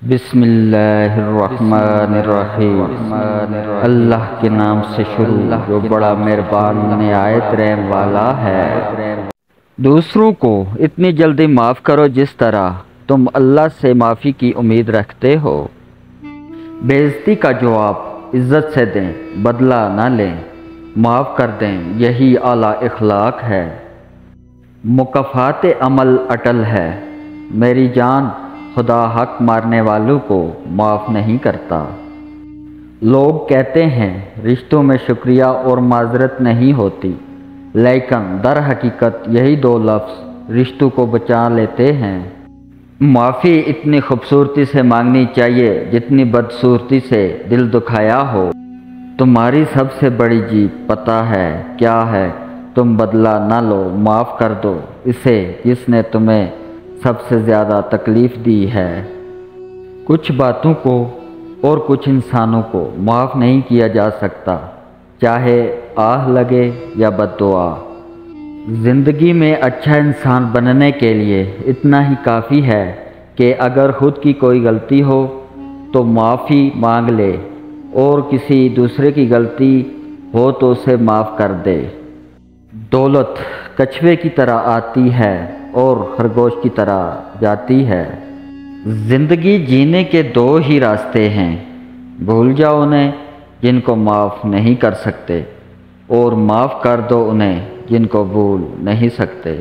بسم اللہ الرحمن الرحیم۔ اللہ کے نام سے شروع جو بڑا مہربان نہایت رحم والا ہے۔ دوسروں کو اتنی جلدی معاف کرو جس طرح تم اللہ سے معافی کی امید رکھتے ہو۔ بے عزتی کا جواب عزت سے دیں، بدلہ نہ لیں، معاف کر دیں، یہی اعلیٰ اخلاق ہے۔ مکافات عمل اٹل ہے۔ میری جان، خدا حق مارنے والوں کو معاف نہیں کرتا۔ لوگ کہتے ہیں رشتوں میں شکریہ اور معذرت نہیں ہوتی، لیکن در حقیقت یہی دو لفظ رشتوں کو بچا لیتے ہیں۔ معافی اتنی خوبصورتی سے مانگنی چاہیے جتنی بدصورتی سے دل دکھایا ہو۔ تمہاری سب سے بڑی جیت پتہ ہے کیا ہے؟ تم بدلہ نہ لو، معاف کر دو اسے جس نے تمہیں سب سے زیادہ تکلیف دی ہے۔ کچھ باتوں کو اور کچھ انسانوں کو معاف نہیں کیا جا سکتا، چاہے آہ لگے یا بد دعا۔ زندگی میں اچھا انسان بننے کے لیے اتنا ہی کافی ہے کہ اگر خود کی کوئی غلطی ہو تو معافی مانگ لے، اور کسی دوسرے کی غلطی ہو تو اسے معاف کر دے۔ دولت کچھوے کی طرح آتی ہے اور خرگوش کی طرح جاتی ہے۔ زندگی جینے کے دو ہی راستے ہیں، بھول جاؤ انہیں جن کو معاف نہیں کر سکتے، اور معاف کر دو انہیں جن کو بھول نہیں سکتے۔